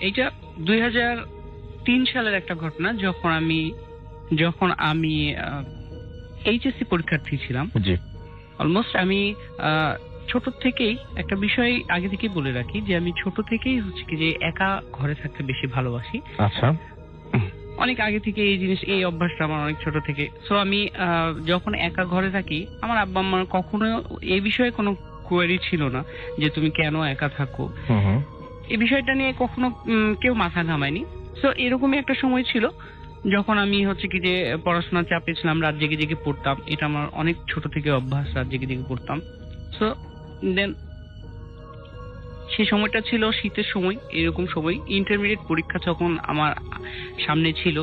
এইটা 2003 সালের একটা ঘটনা, যখন আমি এইচএসসি পরীক্ষার্থী ছিলাম। জি। অলমোস্ট আমি ছোট থেকেই একটা বিষয় আগে থেকেই বলে রাখি যে আমি ছোট থেকেই হচ্ছে কি যে একা ঘরে থাকতে বেশি ভালোবাসি। আচ্ছা। অনেক আগে থেকে এই অভ্যাসটা আমার অনেক ছোট থেকে। সো আমি যখন একা ঘরে থাকি, আমার আব্বা আম্মার কখনো এই বিষয়ে কোনো কোয়েরি ছিল না যে তুমি কেন একা থাকো। এই বিষয়টা নিয়ে কখনো কেউ মাথা ঘামায়নি। সো এরকমই একটা সময় ছিল যখন আমি হচ্ছে কি যে পড়াশোনার চাপে ছিলাম, রাত জেগে জেগে পড়তাম। এটা আমার অনেক ছোট থেকে অভ্যাস, রাত জেগে জেগে পড়তাম। সো দেন সেই সময়টা ছিল শীতের সময়, এরকম সময় ইন্টারমিডিয়েট পরীক্ষা যখন আমার সামনে ছিল,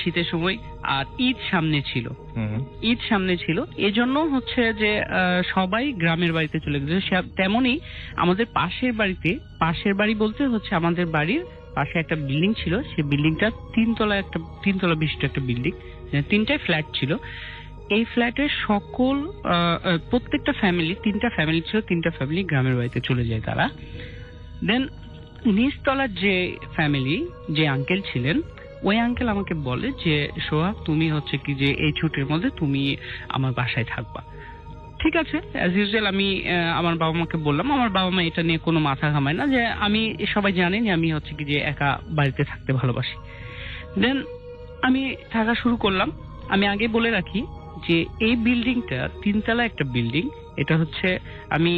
শীতের সময়, আর ঈদ সামনে ছিল। এজন্য হচ্ছে যে সবাই গ্রামের বাড়িতে চলে গেছে। তেমনই আমাদের পাশের বাড়ি বলতে হচ্ছে আমাদের বাড়ির পাশে একটা বিল্ডিং ছিল। সেই বিল্ডিংটা তিনতলা বিশিষ্ট একটা বিল্ডিং, 3টাই ফ্ল্যাট ছিল। এই ফ্ল্যাটের সকল প্রত্যেকটা ফ্যামিলি, 3টা ফ্যামিলি ছিল, 3টা ফ্যামিলি গ্রামের বাড়িতে চলে যায় তারা। দেন নিচতলার যে ফ্যামিলি, যে আঙ্কেল ছিলেন, ওই আঙ্কেল আমাকে বলে যে সোহাগ, তুমি হচ্ছে কি যে এই ছুটির মধ্যে তুমি আমার বাসায় থাকবা। ঠিক আছে, অ্যাজ ইউজুয়াল আমি আমার বাবা মাকে বললাম। আমার বাবা মা এটা নিয়ে কোনো মাথা ঘামায় না, যে আমি সবাই জানেন যে আমি হচ্ছে কি যে একা বাড়িতে থাকতে ভালোবাসি। দেন আমি থাকা শুরু করলাম। আমি আগে বলে রাখি যে এই বিল্ডিংটা 3তলা একটা বিল্ডিং। এটা হচ্ছে আমি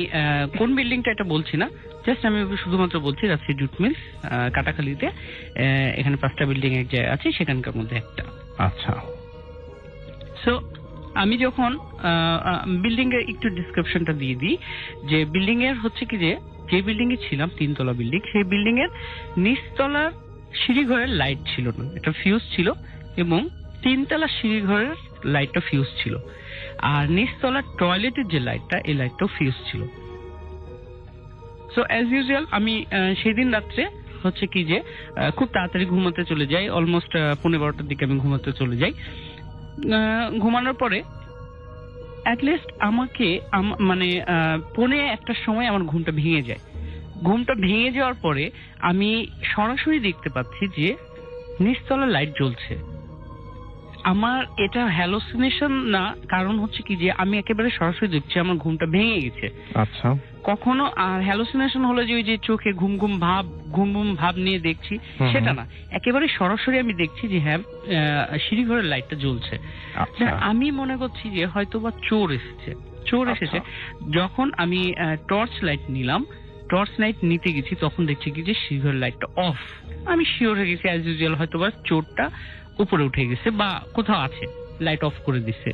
কোন বিল্ডিংটা এটা বলছি না, জাস্ট আমি শুধুমাত্র বলছি রাজশাহী জুট মিল কাটাখালীতে এখানে 5টা বিল্ডিং এক জায়গায় আছে, সেখানকার মধ্যে একটা। আচ্ছা। সো আমি যখন বিল্ডিং এর একটু ডিসক্রিপশনটা দিয়ে দিই, যে বিল্ডিং এর হচ্ছে কি যে বিল্ডিং এ ছিলাম, 3তলা বিল্ডিং, সেই বিল্ডিং এর নিচতলার সিঁড়িঘরের লাইট ছিল না, এটা ফিউজ ছিল, এবং 3তলা সিঁড়িঘরের লাইটটা ফিউজ ছিল, আর নিচতলার টয়লেটের যে লাইটটা, এই লাইটটাও ফিউজ ছিল। সো অ্যাজ ইউজুয়াল আমি সেদিন রাত্রে হচ্ছে কি যে খুব তাড়াতাড়ি ঘুমাতে চলে যাই। অলমোস্ট 11:30টার দিকে আমি ঘুমাতে চলে যাই। ঘুমানোর পরে অ্যাটলিস্ট আমাকে মানে 1:45টার সময় আমার ঘুমটা ভেঙে যায়। ঘুমটা ভেঙে যাওয়ার পরে আমি সরাসরি দেখতে পাচ্ছি যে নিচতলা লাইট জ্বলছে। আমার এটা হ্যালোসিনেশন না, কারণ হচ্ছে কি যে আমি একেবারে সরাসরি দেখছি আমার ঘুমটা ভেঙে গেছে। আচ্ছা। কখনো আর হ্যালোসিনেশন হলো যে ওই যে চোখে ঘুম ঘুম ভাব নিয়ে দেখছি, সেটা না, একেবারে সরাসরি আমি দেখছি যে হ্যাঁ সিঁড়িঘরের লাইটটা জ্বলছে। আমি মনে করছি যে হয়তোবা চোর এসেছে। যখন আমি টর্চ লাইট নিতে গেছি, তখন দেখছি কি যে সিঁড়িঘরের লাইটটা অফ। আমি শিওর হয়ে গেছি অ্যাজ ইউজুয়াল হয়তোবা চোরটা উপরে উঠে গেছে বা কোথাও আছে, লাইট অফ করে দিচ্ছে।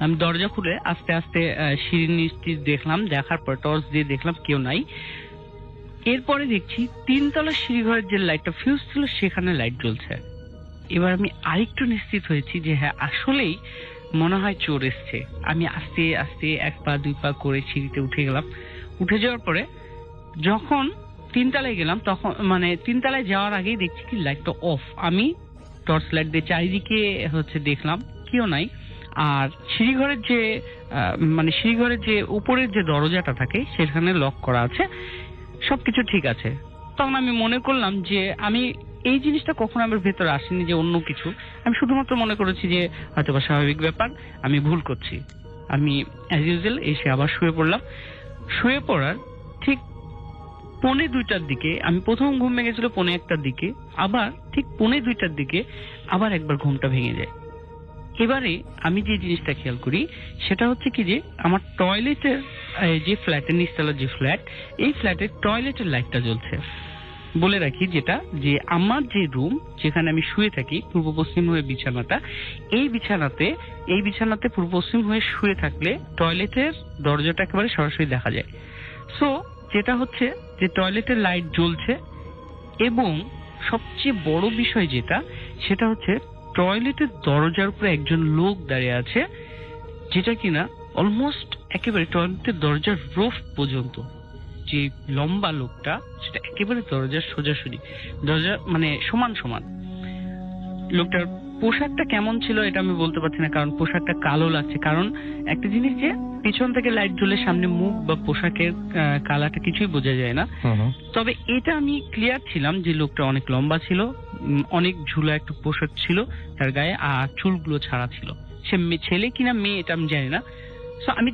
আমি দরজা খুলে আস্তে আস্তে সিঁড়ির নিচটি দেখলাম, দেখার পর টর্চ দিয়ে দেখলাম কেউ নাই। এরপরে দেখছি 3তলা সিঁড়িঘরের যে লাইটটা ফিউজ ছিল সেখানে লাইট জ্বলছে। এবার আমি আরেকটু নিশ্চিত হয়েছি যে হ্যাঁ আসলেই মনে হয় চোর এসছে। আমি আস্তে আস্তে 1 পা 2 পা করে সিঁড়িতে উঠে গেলাম। উঠে যাওয়ার পরে যখন 3তলায় গেলাম, তখন মানে 3তলায় যাওয়ার আগেই দেখছি কি লাইটটা অফ। আমি টর্চ লাইট দিয়ে চারিদিকে হচ্ছে দেখলাম, কেউ নাই। আর সিঁড়িঘরের যে উপরের যে দরজাটা থাকে সেখানে লক করা আছে, সবকিছু ঠিক আছে। তখন আমি মনে করলাম যে আমি এই জিনিসটা কখনো আমার ভেতরে আসেনি যে অন্য কিছু, আমি শুধুমাত্র মনে করেছি যে হয়তো বা স্বাভাবিক ব্যাপার, আমি ভুল করছি। আমি অ্যাজ ইউজুয়াল এসে আবার শুয়ে পড়লাম। শুয়ে পড়ার ঠিক 1:45টার দিকে, আমি প্রথম ঘুম ভেঙেছিল 1:45টার দিকে, আবার ঠিক 1:45টার দিকে আবার একবার ঘুমটা ভেঙে যায়। এবারে আমি যে জিনিসটা খেয়াল করি সেটা হচ্ছে কি যে আমার টয়লেটের যে ফ্ল্যাটের নিচতলা যে ফ্ল্যাট, এই ফ্ল্যাটের টয়লেটের লাইটটা জ্বলছে। বলে রাখি যেটা যে আমার যে রুম যেখানে আমি শুয়ে থাকি, পূর্ব পশ্চিম হয়ে বিছানাটা, এই বিছানাতে পূর্ব পশ্চিম হয়ে শুয়ে থাকলে টয়লেটের দরজাটা একেবারে সরাসরি দেখা যায়। সো যেটা হচ্ছে যে টয়লেটের লাইট জ্বলছে, এবং সবচেয়ে বড় বিষয় সেটা হচ্ছে টয়লেটের দরজার উপরে একজন লোক দাঁড়িয়ে আছে, যেটা কিনা অলমোস্ট একেবারে টয়লেটের দরজার রুফ পর্যন্ত, যে লম্বা লোকটা সেটা একেবারে দরজার সোজাসুজি, দরজা মানে সমান। লোকটার পোশাকটা কেমন ছিল এটা আমি বলতে পারছি না, কারণ পোশাকটা কালো লাগছে। কারণ একটা জিনিস যে পিছন থেকে লাইট জ্বলে সামনে মুখ বা পোশাকের কালারটা কিছুই বোঝা যায় না। তবে এটা আমি ক্লিয়ার ছিলাম যে লোকটা অনেক লম্বা ছিল, অনেক ঝুলা একটা পোশাক ছিল তার গায়ে, আর চুলগুলো ছাড়া ছিল। সে ছেলে কিনা মেয়ে এটা আমি জানি না। সো আমি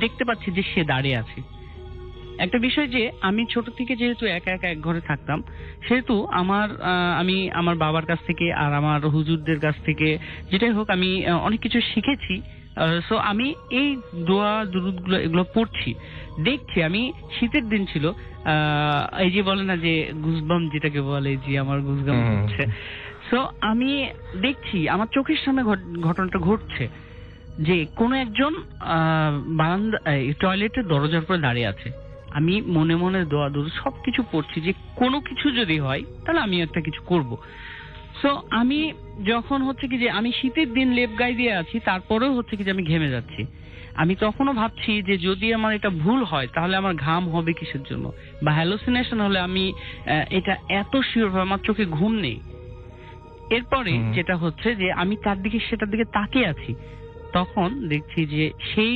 দেখতে পাচ্ছি যে সে দাঁড়িয়ে আছে। একটা বিষয় যে আমি ছোট থেকে যেহেতু একা একা এক ঘরে থাকতাম, সেহেতু আমি আমার বাবার কাছ থেকে আর আমার হুজুরদের কাছ থেকে যেটাই হোক আমি অনেক কিছু শিখেছি। সো আমি এই দোয়া দুরুদ গুলো এগুলো পড়ছি, দেখছি। আমি শীতের দিন ছিল, এই যে বলে না যে গুজবাম যেটাকে বলে, যে আমার গুজবাম হচ্ছে। সো আমি দেখছি আমার চোখের সামনে ঘটনাটা ঘটছে যে কোনো একজন বারান্দা টয়লেটের দরজার উপরে দাঁড়িয়ে আছে। আমি মনে মনে দোয়া দুরুদ সবকিছু পড়ছি যে কোনো কিছু যদি হয় তাহলে আমি একটা কিছু করব। সো আমি যখন হচ্ছে কি যে আমি শীতের দিন লেপ গায়ে দিয়ে আছি, তারপরেও হচ্ছে কি যে আমি ঘেমে যাচ্ছি। আমি তখনও ভাবছি যে যদি আমার এটা ভুল হয় তাহলে আমার ঘাম হবে কিসের জন্য, বা হ্যালোসিনেশন হলে আমি এটা এত শিওর হবে আমার চোখে ঘুম নেই। এরপরে যেটা হচ্ছে যে আমি সেটার দিকে তাকিয়ে আছি, তখন দেখছি যে সেই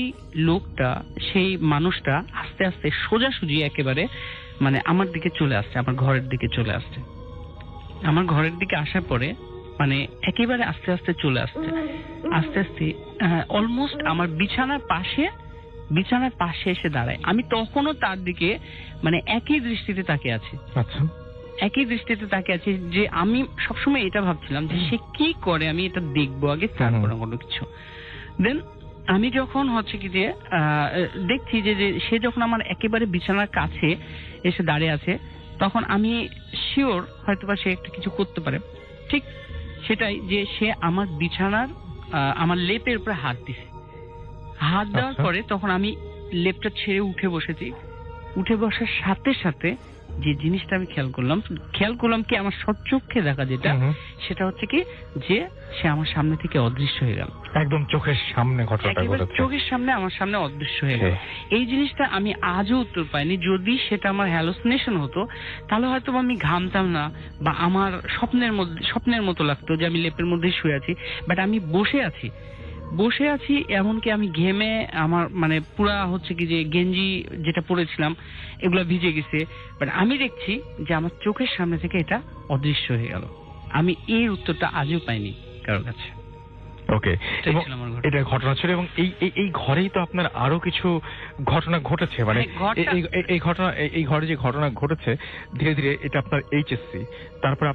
লোকটা, সেই মানুষটা আস্তে আস্তে সোজাসুজি একেবারে মানে আমার দিকে চলে আসছে, আমার ঘরের দিকে চলে আসছে। আমার ঘরের দিকে আসার পরে মানে একেবারে আস্তে আস্তে চলে আসছে, আস্তে আস্তে অলমোস্ট আমার বিছানার পাশে এসে দাঁড়ায়। আমি তখনও তার দিকে মানে একই দৃষ্টিতে তাকিয়ে আছি। আচ্ছা, একই দৃষ্টিতে তাকিয়ে আছি যে আমি সবসময় এটা ভাবছিলাম যে সে কি করে আমি এটা দেখবো আগে, তারপরে কোনো কিছু। দেন আমি যখন হচ্ছে কি যে দেখছি যে সে যখন আমার একেবারে বিছানার কাছে এসে দাঁড়িয়ে আছে, তখন আমি শিওর হয়তোবা সে একটা কিছু করতে পারে। ঠিক সেটাই, যে সে আমার বিছানার আমার লেপের উপরে হাত দিছে। হাত দেওয়ার পরে তখন আমি লেপটা ছেড়ে উঠে বসেছি। উঠে বসার সাথে সাথে যে জিনিসটা আমি খেয়াল করলাম কি আমার সচক্ষে দেখা যেটা, সেটা হচ্ছে কি যে সে আমার সামনে থেকে অদৃশ্য হয়ে গেল। একদম চোখের সামনে ঘটনাটা ঘটেছে, চোখের সামনে আমার সামনে অদৃশ্য হয়ে গেল। এই জিনিসটা আমি আজও উত্তর পাইনি। যদি সেটা আমার হ্যালোসিনেশন হতো তাহলে হয়তো আমি ঘামতাম না, বা আমার স্বপ্নের মতো লাগতো যে আমি লেপের মধ্যেই শুয়ে আছি, বাট আমি বসে আছি এমনকি আমি ঘেমে আমার মানে পুরা হচ্ছে কি যে গেঞ্জি যেটা পরেছিলাম এগুলো ভিজে গেছে, বাট আমি দেখছি যে আমার চোখের সামনে থেকে এটা অদৃশ্য হয়ে গেল। আমি এই উত্তরটা আজও পাইনি কারোর কাছে। ওকে, এটা ঘটনা ছিল। এবং এই ঘরেই তো আপনার আরো কিছু ঘটনা ঘটেছে, মানে এই ঘরে যে ঘটনা ঘটেছে ধীরে ধীরে এটা আপনার এইচএসসি, তারপরে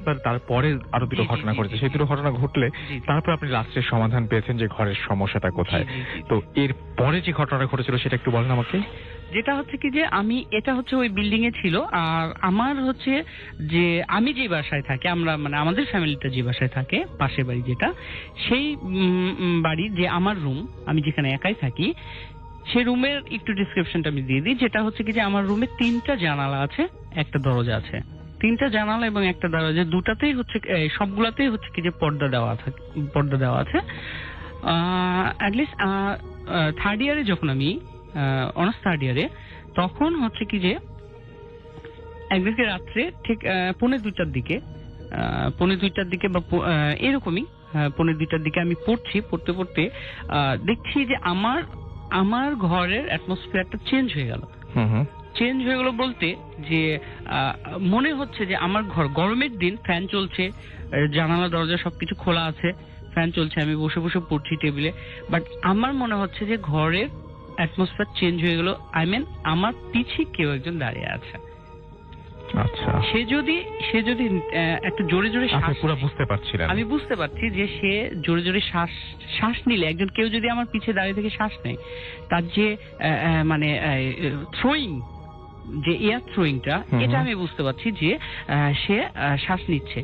আরো দুটো ঘটনা ঘটেছে। সেই দুটো ঘটনা ঘটলে তারপর আপনি লাস্টের সমাধান পেয়েছেন যে ঘরের সমস্যাটা কোথায়। তো এর পরে যে ঘটনাটা ঘটেছিল সেটা একটু বলেন আমাকে। যেটা হচ্ছে কি যে এটা হচ্ছে ওই বিল্ডিং এ ছিল, আর আমার হচ্ছে যে আমি যে বাসায় থাকি, আমরা মানে আমাদের ফ্যামিলিটা যে বাসায় থাকে, পাশের বাড়ি যেটা, সেই বাড়ি যে আমার রুম, আমি যেখানে একাই থাকি, সেই রুমের একটু ডিসক্রিপশনটা আমি দিয়ে দিই। যেটা হচ্ছে কি যে আমার রুমে 3টা জানালা আছে, একটা দরজা আছে। 3টা জানালা এবং একটা দরজা, দুটাতেই হচ্ছে সবগুলাতেই হচ্ছে কি যে পর্দা দেওয়া আছে। অ্যাটলিস্ট থার্ড ইয়ারে যখন আমি অনার্স থার্ড ইয়ারে, তখন হচ্ছে কি যে একদিকে রাত্রে ঠিক 1:45টার দিকে বা এরকমই 1:45টার দিকে আমি পড়তে দেখছি যে আমার ঘরের অ্যাটমসফিয়ারটা চেঞ্জ হয়ে গেল বলতে যে মনে হচ্ছে যে আমার ঘর গরমের দিন, ফ্যান চলছে, জানালা দরজা সবকিছু খোলা আছে, ফ্যান চলছে, আমি বসে বসে পড়ছি টেবিলে, বাট আমার মনে হচ্ছে যে ঘরের অ্যাটমসফিয়ার চেঞ্জ হয়ে গেল। আই মিন আমার পিছিয়ে কেউ একজন দাঁড়িয়ে আছে। আচ্ছা, সে যদি একটু জোরে জোরে বুঝতে পারছিলাম, আমি বুঝতে পারছি যে সে জোরে জোরে শ্বাস নিলে, কেউ যদি আমার পিছে দাঁড়িয়ে থেকে শ্বাস নেয়, তার যে মানে থ্রোয়িং, যে এয়ার থ্রোয়িংটা, এটা আমি বুঝতে পারছি যে সে শ্বাস নিচ্ছে।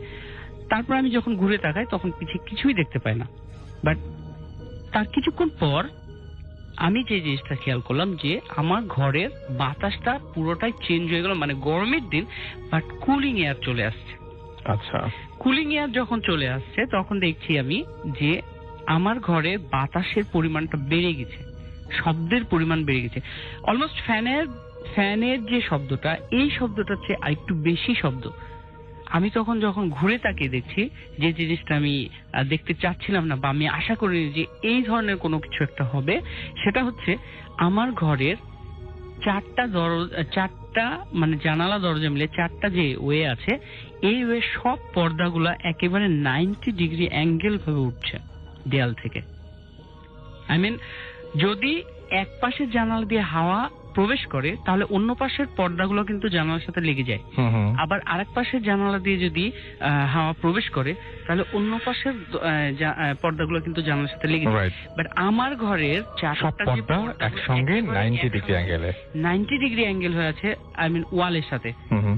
তারপর আমি যখন ঘুরে তাকাই তখন পিছে কিছুই দেখতে পাই না, বাট তার কিছুক্ষণ পর আমি যে জিনিসটা খেয়াল করলাম যে আমার ঘরের বাতাসটা পুরোটাই চেঞ্জ হয়ে গেল। মানে গরমের দিন, বাট কুলিং এয়ার চলে আসছে। আচ্ছা, কুলিং এয়ার যখন চলে আসছে তখন দেখছি আমি যে আমার ঘরে বাতাসের পরিমাণটা বেড়ে গেছে, শব্দের পরিমাণ বেড়ে গেছে। অলমোস্ট ফ্যানের যে শব্দটা, এই শব্দটার চেয়ে আরেকটু বেশি শব্দ। আমি তখন যখন ঘুরে তাকিয়ে দেখছি যে জিনিসটা আমি দেখতে চাচ্ছিলাম না বা আমি আশা করিনি যে এই ধরনের কোনো কিছু একটা হবে, সেটা হচ্ছে আমার ঘরের চারটা মানে জানালা দরজা মিলে 4টা যে ওয়ে আছে, এই ওয়ে সব পর্দাগুলা একেবারে 90 ডিগ্রি অ্যাঙ্গেল ভাবে উঠছে দেয়াল থেকে। আই মিন, যদি এক পাশের জানালা দিয়ে হাওয়া প্রবেশ করে তাহলে অন্য পাশের পর্দাগুলো কিন্তু জানালার সাথে লেগে যায়, আবার আরেক পাশের জানালা দিয়ে যদি হাওয়া প্রবেশ করে তাহলে অন্য পাশের পর্দাগুলো কিন্তু জানালার সাথে লেগে যায়। বাট আমার ঘরের চারটা একসঙ্গে 90 ডিগ্রি অ্যাঙ্গেলে 90 ডিগ্রি অ্যাঙ্গেল হয়ে আছে, আই মিন ওয়ালের সাথে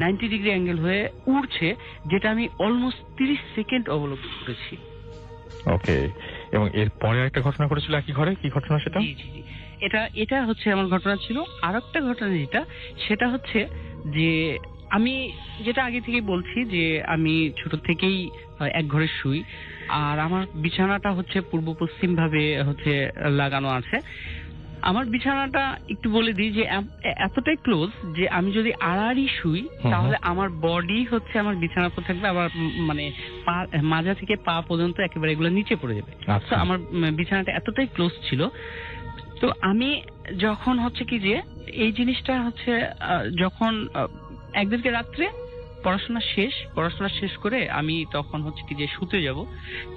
90 ডিগ্রি অ্যাঙ্গেল হয়ে উড়ছে, যেটা আমি অলমোস্ট 30 সেকেন্ড অবলম্বন করেছি। ওকে, এবং এরপরে একটা ঘটনা ঘটেছিল একই ঘরে, কি ঘটনা সেটা? জি জি জি, এটা হচ্ছে আমার ঘটনা ছিল। আর একটা ঘটনা সেটা হচ্ছে যে আমি যেটা আগে থেকেই বলছি যে আমি ছোট থেকেই এক ঘরে শুই, আর আমার বিছানাটা হচ্ছে পূর্ব পশ্চিম ভাবে হচ্ছে লাগানো আছে। আমার বিছানাটা একটু বলে দিই যে এতটাই ক্লোজ যে আমি যদি আড়াআড়ি শুই তাহলে আমার বডি হচ্ছে আমার বিছানার উপর থাকবে, আবার মানে মাজা থেকে পা পর্যন্ত একেবারে এগুলো নিচে পড়ে যাবে। তো আমার বিছানাটা এতটাই ক্লোজ ছিল। তো আমি যখন হচ্ছে কি যে এই জিনিসটা হচ্ছে যখন একদিনকে রাত্রে পড়াশোনা শেষ করে আমি তখন হচ্ছে কি যে শুতে যাব,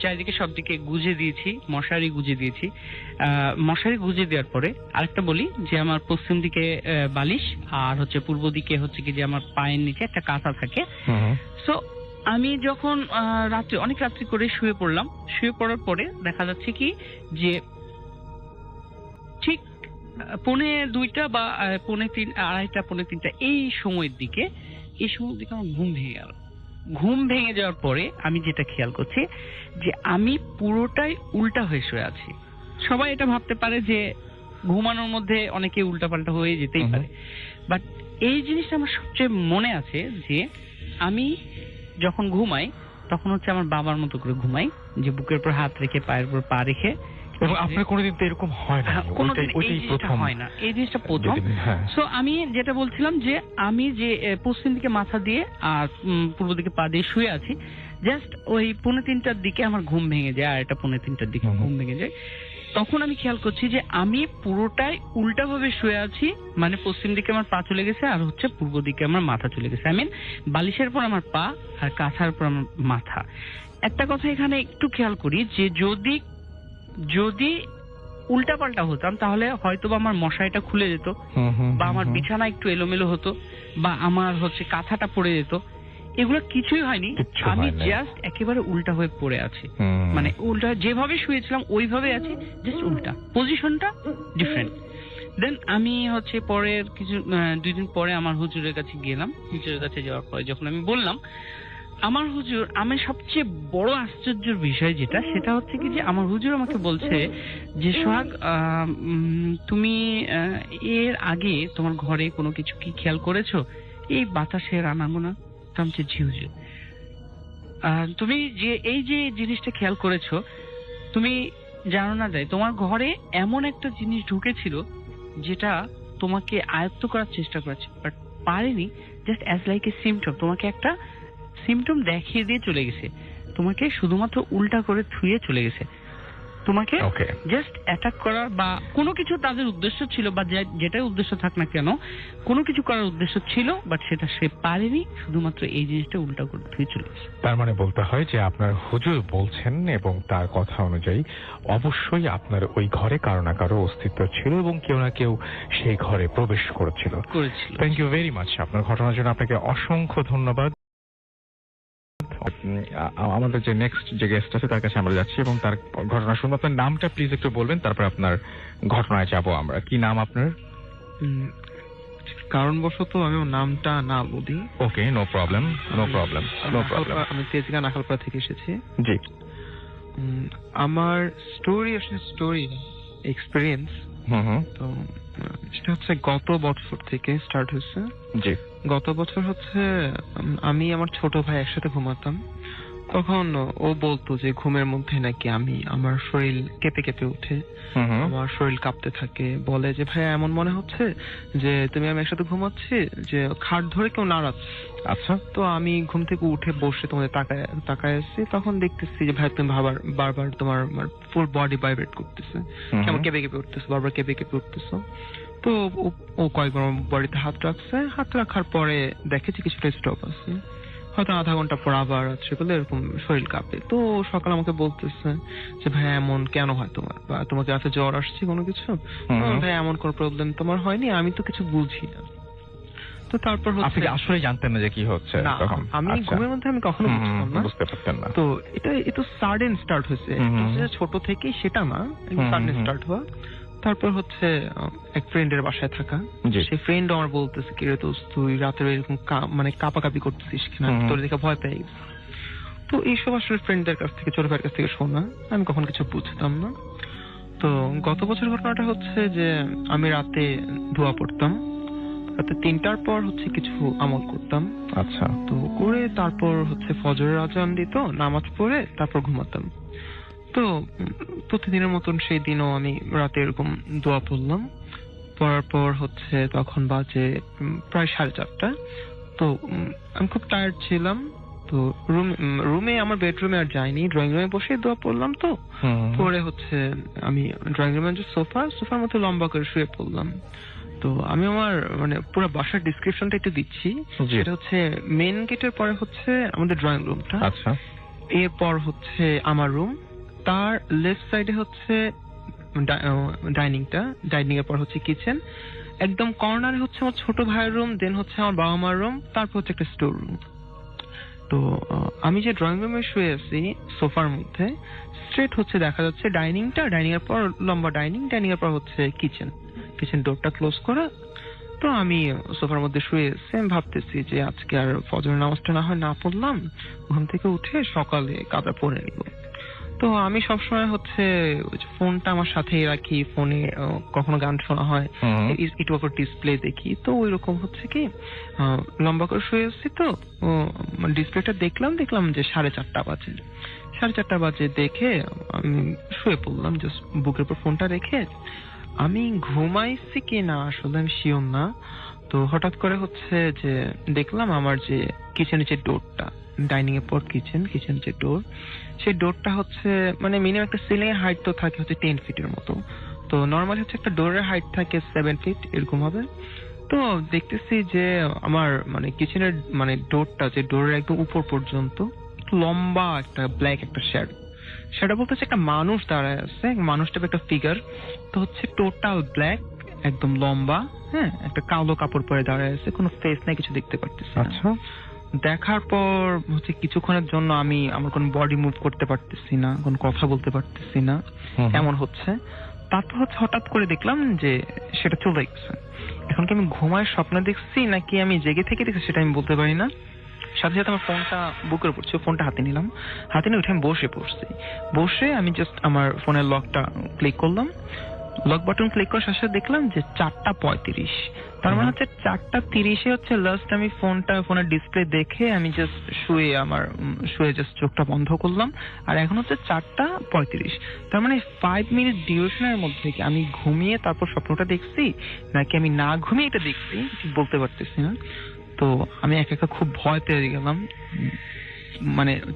চারিদিকে সব দিকে গুজে দিয়েছি, মশারি গুজে দিয়েছি। মশারি গুজে দেওয়ার পরে আরেকটা বলি যে আমার পশ্চিম দিকে বালিশ, আর হচ্ছে পূর্ব দিকে হচ্ছে কি যে আমার পায়ের নিচে একটা কাঁথা থাকে। সো আমি যখন অনেক রাত্রি করে শুয়ে পড়লাম, শুয়ে পড়ার পরে দেখা যাচ্ছে কি যে ঠিক 2:45 বা 2:30 এই সময়ের দিকে আমার ঘুম ভেঙে গেল। ঘুম ভেঙে যাওয়ার পরে আমি যেটা খেয়াল করছি যে আমি পুরোটাই উল্টা হয়ে শুয়ে আছি। সবাই এটা ভাবতে পারে যে ঘুমানোর মধ্যে অনেকে উল্টাপাল্টা হয়ে যেতেই পারে, বাট এই জিনিসটা আমার সবচেয়ে মনে আছে যে আমি যখন ঘুমাই তখন হচ্ছে আমার বাবার মতো করে ঘুমাই, যে বুকের উপর হাত রেখে পায়ের উপর পা রেখে। এবং আপনার কোনোদিন তো এরকম হয় না, হয় না, এই জিনিসটা প্রথম। সো আমি যেটা বলছিলাম যে আমি যে পশ্চিম দিকে মাথা দিয়ে আর পূর্ব দিকে পা দিয়ে শুয়ে আছি, জাস্ট ওই 2:45 দিকে আমার ঘুম ভেঙে যায়, আর এটা 2:45 দিকে ঘুম ভেঙে যায়। তখন আমি খেয়াল করছি যে আমি পুরোটাই উল্টা ভাবে শুয়ে আছি, মানে পশ্চিম দিকে আমার পা চলে গেছে আর হচ্ছে পূর্ব দিকে আমার মাথা চলে গেছে। আই মিন, বালিশের পর আমার পা আর কাঁথার পর আমার মাথা। একটা কথা এখানে একটু খেয়াল করি যে যদি উল্টাপাল্টা হতাম তাহলে হয়তো বা আমার মশারিটা খুলে যেত, বা আমার বিছানা একটু এলোমেলো হতো, বা আমার হচ্ছে কাঁথাটা পড়ে যেত। এগুলো কিছুই হয়নি, আমি জাস্ট একেবারে উল্টা হয়ে পড়ে আছি, মানে উল্টা যেভাবে শুয়েছিলাম ওইভাবে আছি, জাস্ট উল্টা, পজিশনটা ডিফারেন্ট। দেন আমি হচ্ছে পরের 2 দিন পরে আমার হুজুরের কাছে গেলাম। হুজুরের কাছে যাওয়ার পরে যখন আমি বললাম, আমার হুজুর, আমি সবচেয়ে বড় আশ্চর্যের বিষয় সেটা হচ্ছে কি যে আমার হুজুর আমাকে বলছে যে সোহাগ, তুমি এর আগে তোমার ঘরে কোনো কিছু কি খেয়াল করেছো, এই বাতাসের আনাগোনা? জি হুজুর। তুমি যে এই যে জিনিসটা খেয়াল করেছো, তুমি জানো না যায় তোমার ঘরে এমন একটা জিনিস ঢুকেছিল যেটা তোমাকে আয়ত্ত করার চেষ্টা করেছে, বাট পারেনি, just as like a symptom, তোমাকে একটা সিমটম দেখিয়ে দিয়ে চলে গেছে, তোমাকে শুধুমাত্র উল্টা করে থুয়ে চলে গেছে, তোমাকে জাস্ট অ্যাটাক করার বা কোনো কিছু তাদের উদ্দেশ্য ছিল, বা যেটাই উদ্দেশ্য থাক না কেন, কোনো কিছু করার উদ্দেশ্য ছিল, বাট সেটা সে পারেনি, শুধুমাত্র এই জিনিসটা উল্টা করে থুয়ে চলে গেছে। তার মানে বলতে হয় যে আপনার হুজুর বলছেন এবং তার কথা অনুযায়ী অবশ্যই আপনার ওই ঘরে কারো না কারো অস্তিত্ব ছিল এবং কেউ না কেউ সেই ঘরে প্রবেশ করেছিল। থ্যাংক ইউ ভেরি মাচ আপনার ঘটনার জন্য, আপনাকে অসংখ্য ধন্যবাদ। আমাদের যে নেক্সট যে গেস্ট আছে তার কাছে আমরা যাচ্ছি এবং তার ঘটনা শুনবো। আপনার নামটা প্লিজ একটু বলবেন, তারপর আপনার ঘটনায় যাবো আমরা। কি নাম আপনার? কারণবশত আমি নামটা না বলি। ওকে, নো প্রবলেম। আমি তেজগাঁ নাখালপাড়া থেকে এসেছি। জি। আমার স্টোরি এক্সপিরিয়েন্স তো সেটা হচ্ছে গত বছর থেকে স্টার্ট হয়েছে। জি। গত বছর হচ্ছে আমি আমার ছোট ভাই একসাথে ঘুমাতাম। তখন ও বলতো যে ঘুমের মধ্যে নাকি আমার শরীর কেঁপে কেঁপে উঠে, আমার শরীর কাঁপতে থাকে, বলে যে ভাই এমন মনে হচ্ছে যে তুমি আমি একসাথে ঘুমাচ্ছি, যে খাট ধরে কেউ নাড়াচ্ছে। আচ্ছা। তো আমি ঘুম থেকে উঠে বসে তোমাদের তাকায় আসছি, তখন দেখতেছি যে ভাই তুমি বারবার তোমার ফুল বডি ভাইব্রেট করতেছে, কেমন কেঁপে কেঁপে উঠতেছে, বারবার কেঁপে কেঁপে উঠতেছে। তো ও কয়েকবার বডিতে হাত রাখছে, হাত রাখার পরে দেখেছি কিছুটা স্টপ আছে, হয়তো আধা ঘন্টা পর আবার রাত্রে বলে এরকম শরীর কাঁপে। তো সকালে আমাকে বলতেছে যে ভাই এমন কেন হয় তোমার, বা তোমাকে রাতে জ্বর আসছে কোনো কিছু? ভাই এমন কোন প্রবলেম তোমার হয়নি, আমি তো কিছু বুঝি না। তো তারপর আপনি আসলে জানতেন না যে কি হচ্ছে তখন? আমি ঘুমের মধ্যে আমি কখনো বুঝতে পারতেন না। তো এটা সাডেন স্টার্ট হয়েছে, ছোট থেকেই সেটা না, সাডেন স্টার্ট হওয়া। তারপর হচ্ছে এক ফ্রেন্ডের বাসায় থাকা, সেই ফ্রেন্ড আমার বলতেছে কি রে দোস্ত তুই রাতের এরকম কাঁপাকাঁপি করতেছিস কিনা, তোর দেখে ভয় পেয়ে গেছে। তো এইসব আসলে ফ্রেন্ডদের কাছ থেকে, ছোট ভাইয়ের কাছ থেকে শোনা, আমি কখন কিছু বুঝতাম না। তো গত বছর ঘটনাটা হচ্ছে যে আমি রাতে ধোয়া পড়তাম, রাতে 3টার পর হচ্ছে কিছু আমল করতাম। আচ্ছা। তো করে তারপর হচ্ছে ফজরের আজান দিত, নামাজ পড়ে তারপর ঘুমাতাম। তো প্রতিদিনের মতন সেই দিনও আমি রাতে এরকম দোয়া পড়লাম, পড়ার পর হচ্ছে তখন বাজে প্রায় 4:30। তো আমি খুব টায়ার্ড ছিলাম, তো রুমে আমার বেডরুমে আর যাইনি, ড্রয়িং রুমে বসে দোয়া পড়লাম। তো পরে হচ্ছে আমি ড্রয়িং রুমের যে সোফার মধ্যে লম্বা করে শুয়ে পড়লাম। তো আমি আমার পুরো বাসার ডিসক্রিপশনটা একটু দিচ্ছি। সেটা হচ্ছে মেইন গেটের পরে হচ্ছে আমাদের ড্রয়িং রুমটা, আচ্ছা, এরপর হচ্ছে আমার রুম, তার লেফট সাইডে হচ্ছে ডাইনিং এর পর হচ্ছে কিচেন, একদম কর্নারে হচ্ছে আমার ছোট ভাইয়ের রুম, দেন হচ্ছে আমার বাবা মার রুম, তারপর হচ্ছে একটা স্টোর রুম। তো আমি যে ড্রয়িং রুমে শুয়ে আছি সোফার মধ্যে, স্ট্রেট হচ্ছে দেখা যাচ্ছে ডাইনিং এর পর লম্বা ডাইনিং এর পর হচ্ছে কিচেন ডোরটা ক্লোজ করা। তো আমি সোফার মধ্যে শুয়ে আছি, আমি ভাবতেছি যে আজকে আর ফজরের নামাজটা না হয় না পড়লাম, ঘুম থেকে উঠে সকালে কাদা পড়ে নিব। তো আমি সবসময় হচ্ছে ফোনটা আমার সাথেই রাখি, ফোনে কখনো গান শোনা হয়, একটু ওপর ডিসপ্লে দেখি। তো ওই রকম হচ্ছে কি লম্বা করে শুয়ে আসছি, তো ডিসপ্লেটা দেখলাম যে 4:30 বাজে। 4:30 বাজে দেখে আমি শুয়ে পড়লাম, জাস্ট বুকের উপর ফোনটা রেখে। আমি ঘুমাইছি কি না আসলে আমি শিওর না। তো হঠাৎ করে হচ্ছে যে দেখলাম আমার যে কিচেনের যে ডোরটা, ডাইনিং এর পর কিচেন যে ডোর, সেই ডোরটা হচ্ছে মিনিমাম একটা সিলিং এর হাইট তো থাকে হচ্ছে 10 ফিটের মতো। তো নরমালি হচ্ছে একটা ডোরের হাইট থাকে 7 ফিট এরকম হবে। তো দেখতেছি যে আমার কিচেনের ডোরটা, যে ডোরের একদম উপর পর্যন্ত লম্বা একটা ব্ল্যাক একটা শ্যাডো বলতে একটা মানুষ দাঁড়ায় আছে, মানুষটা একটা ফিগার। তো হচ্ছে টোটাল ব্ল্যাক, একদম লম্বা, হ্যাঁ, একটা কালো কাপড় পরে দাঁড়ায় আছে, কোনো ফেস নাই, কিছু দেখতে পারতেছি। আচ্ছা। দেখার পর হচ্ছে কিছুক্ষণের জন্য আমি আমার কোনো বডি মুভ করতে পারতেছি না, কোনো কথা বলতে পারতেছি না, এমন হচ্ছে। তারপর হচ্ছে হঠাৎ করে দেখলাম যে সেটা চলে গেছে। এখন কি আমি ঘুমায় স্বপ্ন দেখছি নাকি আমি জেগে থেকে দেখছি সেটা আমি বলতে পারি না। সাথে সাথে আমার ফোনটা বুকের উপর ছিল, ফোনটা হাতে নিলাম, হাতে নিয়ে উঠে আমি বসে আমি জাস্ট আমার ফোনের লকটা ক্লিক করলাম। লক বাটন ক্লিক করার সাথে সাথে দেখলাম যে 4:35। তার মানে হচ্ছে 4:30 হচ্ছে লাস্ট আমি ফোনের ডিসপ্লে দেখে আমি জাস্ট শুয়ে জাস্ট চোখটা বন্ধ করলাম। আর এখন হচ্ছে 4:35। তার মানে 5 মিনিট ডিউরেশনের মধ্যে কি আমি ঘুমিয়ে তারপর স্বপ্নটা দেখছি নাকি আমি না ঘুমিয়ে এটা দেখছি ঠিক বলতে পারতেছি না। তো আমি একা খুব ভয় পেয়ে গেলাম,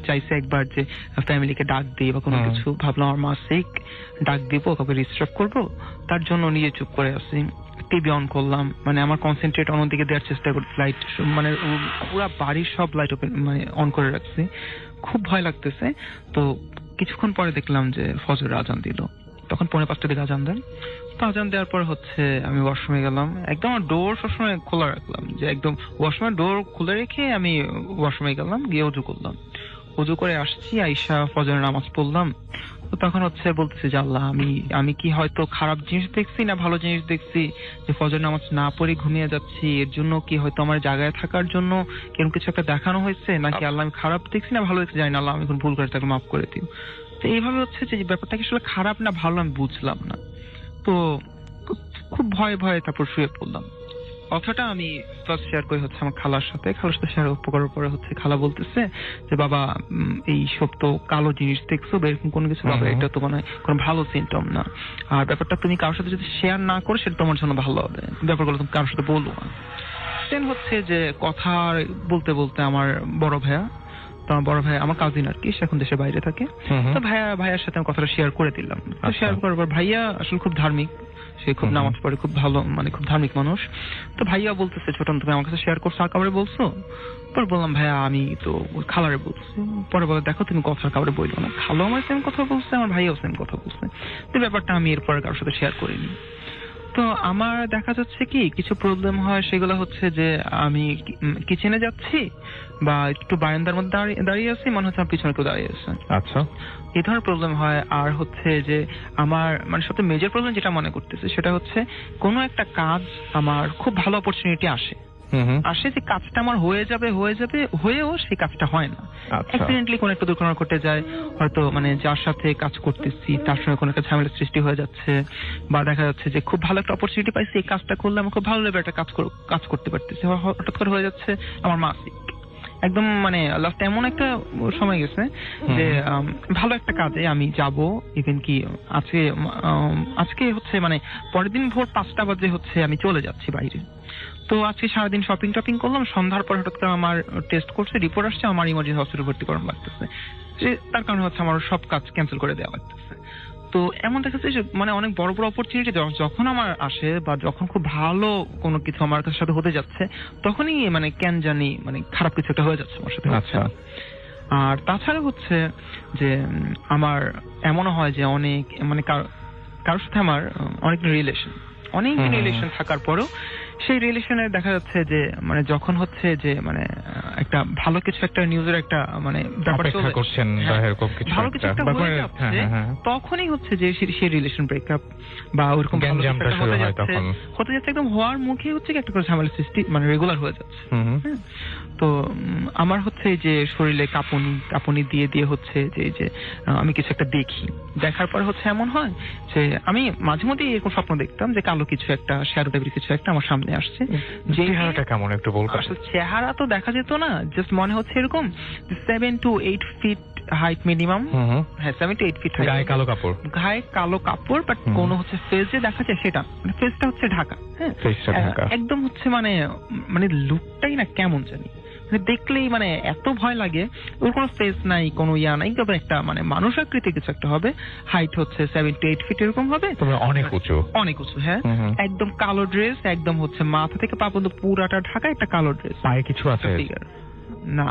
চাইছে একবার যে ফ্যামিলিকে ডাক দিই বা কোনো কিছু, ভাবলাম আমার মা সিক, ডাক দিব, কাউকে ডিস্টার্ব করবো, তার জন্য নিজে চুপ করে আসি। টিভি অন করলাম, আমার কনসেন্ট্রেট অন্যদিকে দেওয়ার চেষ্টা করছি, লাইট পুরো বাড়ির সব লাইট ওপেন অন করে রাখছি, খুব ভয় লাগতেছে। তো কিছুক্ষণ পরে দেখলাম যে ফজরের আজান দিল, তখন 4:45 দিকে আজান দেন। তো আজান দেওয়ার পর হচ্ছে আমি ওয়াশরুমে গেলাম, একদম ডোর সবসময় খোলা রাখলাম, যে একদম ওয়াশরুমের ডোর খুলে রেখে আমি ওয়াশরুমে গেলাম, গিয়ে উজু করলাম। উজু করে আসছি, আইসা ফজরের নামাজ পড়লাম। তো তখন হচ্ছে বলতেছি যে আল্লাহ, আমি কি হয়তো খারাপ জিনিস দেখছি না ভালো জিনিস দেখছি, যে ফজর নামাজ না পড়ে ঘুমিয়ে যাচ্ছি, এর জন্য কি হয়তো আমার জায়গায় থাকার জন্য কেমন কিছু একটা দেখানো হয়েছে, নাকি আল্লাহ আমি খারাপ দেখছি না ভালো দেখছি জানি না, আল্লাহ আমি ভুল করে থাকলে মাফ করে দিও। তো এইভাবে হচ্ছে যে ব্যাপারটা কি আসলে খারাপ না ভালো আমি বুঝলাম না। তো খুব ভয়ে তারপর শুয়ে পড়লাম। কথাটা আমি ফার্স্ট শেয়ার করি হচ্ছে আমার খালার সাথে শেয়ার করার পরে হচ্ছে খালা বলতেছে যে বাবা এই সব তো কালো জিনিস দেখছো বা এরকম কোনো কিছু, বাবা এটা তো মানে কোনো ভালো সিমটম না, আর ব্যাপারটা তুমি কারোর সাথে যদি শেয়ার না করো সেটা তোমার জন্য ভালো হবে, ব্যাপারগুলো তুমি কারোর সাথে বলবো না। দেন হচ্ছে যে কথা বলতে বলতে আমার বড় ভাইয়া, তো আমার বড় ভাই আমার কাজিন আর কি, সে এখন দেশের বাইরে থাকে, তো ভাইয়ার সাথে আমি কথাটা শেয়ার করে দিলাম। তো শেয়ার করার পর ভাইয়া আসলে খুব ধার্মিক, সে খুব নামাজ পড়ে, খুব ভালো মানে খুব ধার্মিক মানুষ। তো ভাইয়া বলতেছে ছোটন তুমি আমার কাছে শেয়ার করছো আর কাউরে বলছো? পরে বললাম ভাইয়া আমি তো খালারে বলছি। পরে বলে দেখো তুমি কথা কাউরে বললো না, খালো আমার সেম কথা বলছে, আমার ভাইয়াও সেম কথা বলছে, তো ব্যাপারটা আমি এরপরে কারোর সাথে শেয়ার করিনি। তো আমার দেখা যাচ্ছে কি কিছু প্রবলেম হয়, সেগুলো হচ্ছে যে আমি কিচেনে যাচ্ছি বা একটু বারান্দার মধ্যে দাঁড়িয়ে আছি, মনে হচ্ছে আমার পিছনে কেউ দাঁড়িয়ে আছে, আচ্ছা এই ধরনের প্রবলেম হয়। আর হচ্ছে যে আমার মানে সবচেয়ে মেজর প্রবলেম যেটা মনে করতেছে সেটা হচ্ছে কোনো একটা কাজ আমার খুব ভালো অপরচুনিটি আসে, যে কাজটা আমার হয়ে যাবে হয়েও সেই কাজটা হয় না, অ্যাক্সিডেন্টলি কোনো একটা দুর্ঘটনা ঘটে যায়, হয়তো মানে যার সাথে কাজ করতেছি তার সঙ্গে কোনো একটা ঝামেলার সৃষ্টি হয়ে যাচ্ছে, বা দেখা যাচ্ছে যে খুব ভালো একটা অপরচুনিটি পাইছি, এই কাজটা করলে আমি খুব ভালো লেভেলে একটা কাজ করতে পারতেছি, হঠাৎ করে হয়ে যাচ্ছে আমার মাসিক, একদম মানে লাস্ট এমন একটা সময় গেছে যে ভালো একটা কাজে আমি যাব, ইভেন কি আজকে হচ্ছে মানে পরের দিন ভোর 5টা বাজে হচ্ছে আমি চলে যাচ্ছি বাইরে। তো আজকে সারাদিন শপিং করলাম, সন্ধ্যার পর হঠাৎ করে আমার টেস্ট করছে, রিপোর্ট আসছে, আমার ইমার্জেন্সি হসপিটাল ভর্তি করানো লাগতেছে, তার কারণে হচ্ছে আমার সব কাজ ক্যান্সেল করে দেওয়া লাগতেছে। তো এমন দেখা যাচ্ছে যে মানে অনেক বড় বড় অপরচুনিটি যখন আমার আসে বা যখন খুব ভালো কোনো কিছু আমার সাথে হতে যাচ্ছে, তখনই মানে কেন জানি মানে খারাপ কিছু একটা হয়ে যাচ্ছে আমার সাথে। আচ্ছা, আর তাছাড়া হচ্ছে যে আমার এমনও হয় যে অনেক মানে কারোর সাথে আমার অনেক রিলেশন থাকার পরেও সেই রিলেশনে দেখা যাচ্ছে যে মানে যখন হচ্ছে যে মানে একটা ভালো কিছু একটা নিউজের একটা মানে ব্যাপার চলে করছেন বা এরকম কিছু ভালো কিছু একটা হয়ে যাচ্ছে, তখনই হচ্ছে যে সেই রিলেশন ব্রেকআপ বা ওরকম হতে যাচ্ছে একদম হওয়ার মুখে হচ্ছে একটা করে ঝামেলা সৃষ্টি মানে রেগুলার হয়ে যাচ্ছে। তো আমার হচ্ছে যে শরীরে কাঁপুনি দিয়ে হচ্ছে যে আমি কিছু একটা দেখার পর হচ্ছে এমন হয় যে আমি মাঝে মধ্যে এরকম স্বপ্ন দেখতাম যে কালো কিছু একটা শ্যাডো টাইপের কিছু একটা আমার সামনে আসছে। চেহারাটা কেমন একটু বলতে? আসলে চেহারা তো দেখা যেত না, জাস্ট মনে হচ্ছে এরকম 7 to 8 ফিট হাইট মিনিমাম, হ্যাঁ 7 to 8 ফিট হাইট, গায়ে কালো কাপড়, বাট কোন হচ্ছে ফেসে দেখা যায় সেটা মানে ফেসটা হচ্ছে ঢাকা, হ্যাঁ একদম হচ্ছে মানে লুকটাই না কেমন জানি, দেখলেই মানে এত ভয় লাগে। ওর কোনো ফেস নাই, কোনো ইয়া নাই, তবে একটা মানে মানুষ আকৃতি কিছু একটা হবে, হাইট হচ্ছে 7 to 8 ফিট এরকম হবে, অনেক উঁচু, হ্যাঁ একদম কালো ড্রেস, একদম হচ্ছে মাথা থেকে পা পর্যন্ত পুরাটা ঢাকা, একটা কালো ড্রেস, পায়ে কিছু আছে না,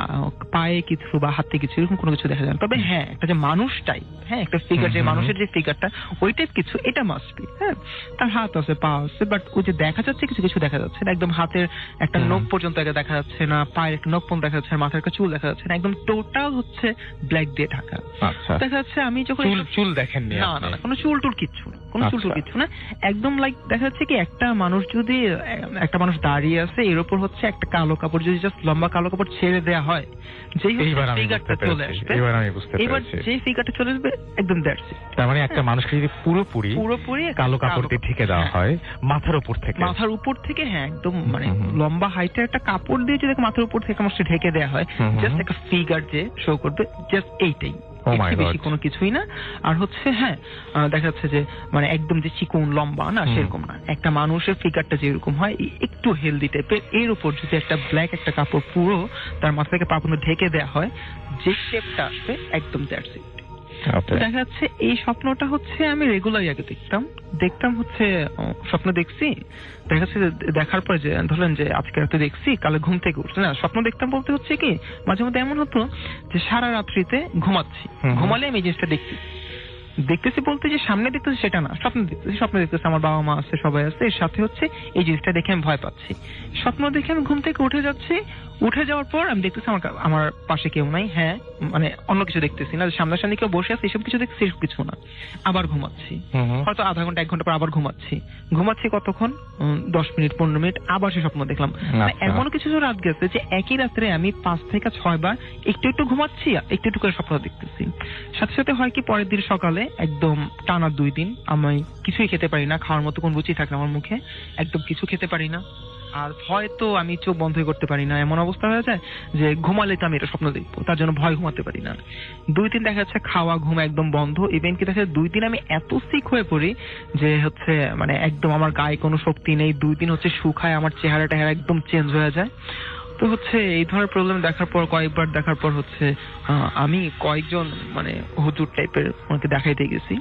পায়ে কিছু বা হাতে কিছু এরকম কোনো কিছু দেখা যায় না, তবে হ্যাঁ একটা যে মানুষটাই, হ্যাঁ একটা ফিগার, যে মানুষের যে ফিগারটা ওই টাইপ কিছু, এটা মাস্ট বি, হ্যাঁ তার হাত আছে পা আছে, বাট ওই যে দেখা যাচ্ছে কিছু দেখা যাচ্ছে না, একদম হাতের একটা নখ পর্যন্ত দেখা যাচ্ছে না, পায়ের একটা নখ পর্যন্ত দেখা যাচ্ছে না, মাথার একটা চুল দেখা যাচ্ছে না, একদম টোটাল হচ্ছে ব্ল্যাক দিয়ে ঢাকা। দেখা যাচ্ছে আমি যখন চুল দেখেননি, না কোনো চুল টুল কিচ্ছু না, কোনো চুল টুল কিচ্ছু না, একদম লাইক দেখা যাচ্ছে কি একটা মানুষ দাঁড়িয়ে আছে, এর উপর হচ্ছে একটা কালো কাপড়, যদি জাস্ট লম্বা কালো কাপড় ছেড়ে দেয়া হয়, যেই ফিগারটা চলে আসবে, এবার যে ফিগারটা চলে আসবে একদম দ্যাটস ইট। তার মানে একটা মানুষকে যদি পুরোপুরি কালো কাপড় দিয়ে ঢেকে দেওয়া হয় মাথার উপর থেকে, হ্যাঁ একদম মানে লম্বা হাইটের একটা কাপড় দিয়ে যদি মাথার উপর থেকে মানুষকে ঢেকে দেওয়া হয়, জাস্ট একটা ফিগার যে শো করবে, জাস্ট এইটাই, বেশি কোনো কিছুই না। আর হচ্ছে হ্যাঁ দেখা যাচ্ছে যে মানে একদম যে চিকন লম্বা না সেরকম না, একটা মানুষের ফিগারটা যেরকম হয় একটু হেলদি টাইপের, এর উপর যদি একটা ব্ল্যাক একটা কাপড় পুরো তার মাথা থেকে পা পর্যন্ত ঢেকে দেওয়া হয়, যে শেপটা আসবে একদম দ্যাটস ইট। দেখা যাচ্ছে এই স্বপ্নটা হচ্ছে আমি রেগুলারই আগে দেখতাম হচ্ছে স্বপ্ন দেখছি, দেখা যাচ্ছে দেখার পরে যে ধরলেন যে আজকে রাতে দেখছি, কালে ঘুম থেকে উঠছে না, স্বপ্ন দেখতাম বলতে হচ্ছে কি মাঝে মধ্যে এমন হতো যে সারা রাত্রিতে ঘুমালে আমি এই জিনিসটা দেখতেছি বলতে যে সামনে দেখতেছি সেটা না, স্বপ্ন দেখতেছি আমার বাবা মা আছে, সবাই আছে, এর সাথে হচ্ছে এই জিনিসটা দেখে আমি ভয় পাচ্ছি। স্বপ্ন দেখে আমি ঘুম থেকে উঠে যাওয়ার পর আমি দেখতেছি আমার পাশে কেউ নাই, হ্যাঁ মানে অন্য কিছু দেখতেছি না, সামনাসামনি কেউ বসে আছে, এসব কিছু দেখতেছি, এসব কিছু না, আবার ঘুমাচ্ছি, হয়তো আধা ঘন্টা 1 ঘন্টা পর আবার ঘুমাচ্ছি কতক্ষণ 10 মিনিট 15 মিনিট, আবার সে স্বপ্ন দেখলাম। এমন কিছু রাত গেছে যে একই রাত্রে আমি 5 থেকে 6 বার একটু ঘুমাচ্ছি, একটু করে স্বপ্ন দেখতেছি। সাথে হয় কি পরের দিন সকালে একদম টানা 2 দিন আমি কিছুই খেতে পারি না, খাওয়ার মতো কোন রুচি থাকে আমার মুখে, একদম কিছু খেতে পারি না, আর হয়তো আমি চোখ বন্ধই করতে পারি না, এমন অবস্থা হয়ে যায় যে ঘুমালে তো আমি এটা স্বপ্ন দেখবো, তার জন্য ভয় ঘুমাতে পারি না। 2-3 দেখা যাচ্ছে খাওয়া ঘুম একদম বন্ধ, ইভেন কি দেখা যায় 2 দিন আমি এত সিক হয়ে পড়ি যে হচ্ছে মানে একদম আমার গায়ে কোনো শক্তি নেই, 2 দিন হচ্ছে শুকায়, আমার চেহারাটা একদম চেঞ্জ হয়ে যায়। তো হচ্ছে এই ধরনের প্রবলেম দেখার পর, কয়েকবার দেখার পর হচ্ছে আমি কয়েকজন মানে হুজুর টাইপের ওনাকে দেখাইতে গেছি।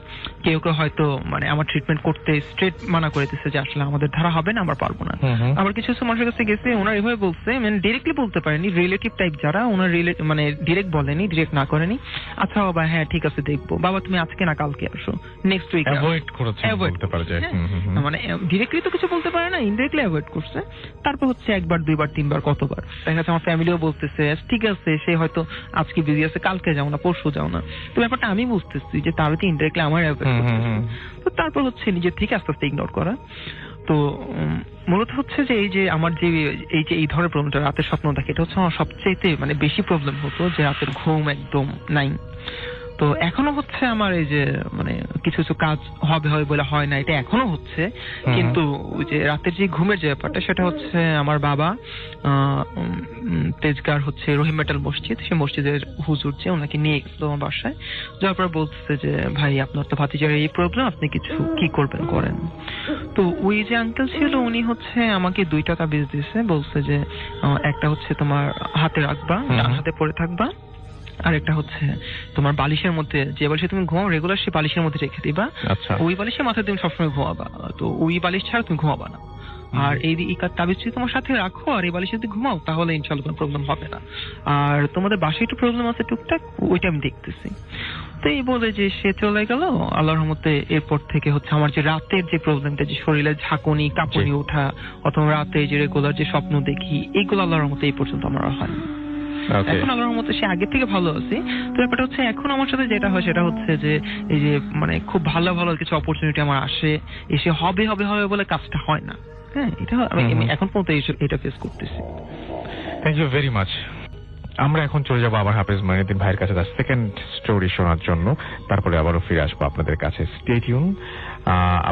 কেউ কেউ হয়তো মানে আমার ট্রিটমেন্ট করতে স্ট্রেট মানা করে দিচ্ছে যে আসলে আমাদের ধারা হবে না, আমরা পারবো না। আবার কিছু কিছু মানুষের কাছে গেছে, ওনার এভাবে বলছে, মানে ডিরেক্টলি বলতে পারেনি, রিলেটিভ টাইপ যারা, ওনার মানে ডিরেক্ট বলেনি, ডিরেক্ট না করেনি, আচ্ছা বাবা হ্যাঁ ঠিক আছে দেখবো, বাবা তুমি আজকে না কালকে আসো, নেক্সট উইক অ্যাভয়েড করেছে বলতে পারে যায়। মানে ডিরেক্টলি তো কিছু বলতে পারে না, ইনডিরেক্টলি অ্যাভয়েড করছে। তারপর হচ্ছে একবার, দুইবার, তিনবার, কতবার দেখা যাচ্ছে আমার ফ্যামিলিও বলতেছে ঠিক আছে সে হয়তো আজকে বিজি আছে, কালকে যাও না, পরশু যাও না। তো ব্যাপারটা আমি বুঝতেছি যে তার হচ্ছে ইনডিরেক্টলি আমার অ্যাভয়েড করতেছে। তো তারপর হচ্ছে নিজের থেকে আস্তে আস্তে ইগনোর করা। তো মূলত হচ্ছে যে এই যে আমার যে এই ধরনের প্রবলেমটা, রাতের স্বপ্ন দেখে, এটা হচ্ছে আমার সবচেয়ে মানে বেশি প্রবলেম হতো, যে রাতের ঘুম একদম নাই। তো এখনো হচ্ছে আমার এই যে মানে কিছু কিছু কাজ হবে বলে হয় না, এটা এখনো হচ্ছে। কিন্তু ওই যে রাতের যে ঘুমের যে ব্যাপারটা, সেটা হচ্ছে আমার বাবা তেজগাঁর হচ্ছে রহিম মেটাল মসজিদ, সেই মসজিদের হুজুর যে ওনাকে নিয়ে গেছিল আমার বাসায়, যাওয়ার পর বলতেছে যে ভাই আপনার তো ভাতিজার এই প্রবলেম, আপনি কিছু কি করবেন করেন। তো ওই যে আঙ্কেল ছিল উনি হচ্ছে আমাকে 2টা তাবিজ দিয়েছে, বলছে যে একটা হচ্ছে তোমার হাতে রাখবা, ডান হাতে পরে থাকবা, আর একটা হচ্ছে তোমার বালিশের মধ্যে, যে বালিশে তুমি ঘুমাও রেগুলার, সেই বালিশের মধ্যে রেখে দিবা। ওই বালিশের মাথায় তুমি সবসময় ঘুমাবা, তো ওই বালিশ ছাড়া তুমি ঘুমাবা না। আর এই তাবিজ যদি তোমার সাথে রাখো আর এই বালিশে যদি ঘুমাও, তাহলে ইনশাআল্লাহ কোনো প্রবলেম হবে না। আর তোমাদের বাসায় একটু প্রবলেম আছে টুকটাক, ওইটা আমি দেখতেছি। তো এই বলে যে সে চলে গেল। আল্লাহর রহমতে এরপর থেকে হচ্ছে আমার যে রাতের যে প্রবলেমটা, যে শরীরে ঝাঁকুনি, কাঁপুনি ওঠা, অথবা রাতে যে রেগুলার যে স্বপ্ন দেখি, এইগুলো আল্লাহর রহমতে এই পর্যন্ত আমার হয়নি। এখন আল্লাহর মতো সে আগে থেকে ভালো আছে। তো ব্যাপারটা হচ্ছে এখন আমার সাথে যেটা হয় সেটা হচ্ছে যে এই যে মানে খুব ভালো ভালো কিছু অপরচুনিটি আমার আসে, এসে হবে হবে হবে বলে কাজটা হয় না। হ্যাঁ, এটা আমি এখন পর্যন্ত এটা ফেস করতেছি। Thank you very much. আমরা এখন চলে যাবো আবার হাফেজ মঈনুদ্দিন ভাইয়ের কাছে তার সেকেন্ড স্টোরি শোনার জন্য, তারপরে আবারও ফিরে আসবো আপনাদের কাছে। Stay tune.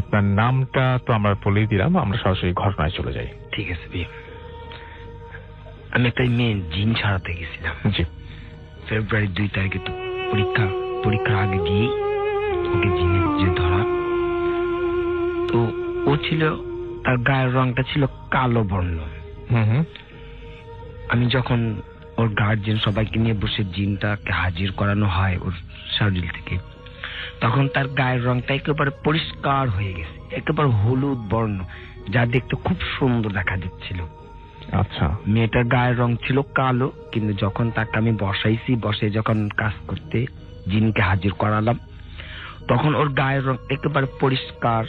আপনার নামটা তো আমরা বলেই দিলাম, আমরা সরাসরি ঘটনায় চলে যাই। ঠিক আছে ভাই। আমি একটা মেয়ে জিন ছাড়াতে গেছিলাম। জি। ফেব্রুয়ারি 2 তারিখে তো পরীক্ষার আগে গিয়ে ওকে জিনের যে ধরা, তো ও ছিল, তার গায়ের রংটা ছিল কালো বর্ণ। আমি যখন ওর গার্জিয়ান সবাইকে নিয়ে বসে জিনটাকে হাজির করানো হয় ওর শরীর থেকে, তখন তার গায়ের রংটা একেবারে পরিষ্কার হয়ে গেছে, একেবারে হলুদ বর্ণ, যা দেখতে খুব সুন্দর দেখা যাচ্ছিল। আচ্ছা। মেয়েটার গায়ের রং ছিল কালো, কিন্তু যখন তাকে আমি বসে যখন কাজ করতে জিনকে হাজির করালাম, তখন ওর গায়ের রং একেবারে পরিষ্কার।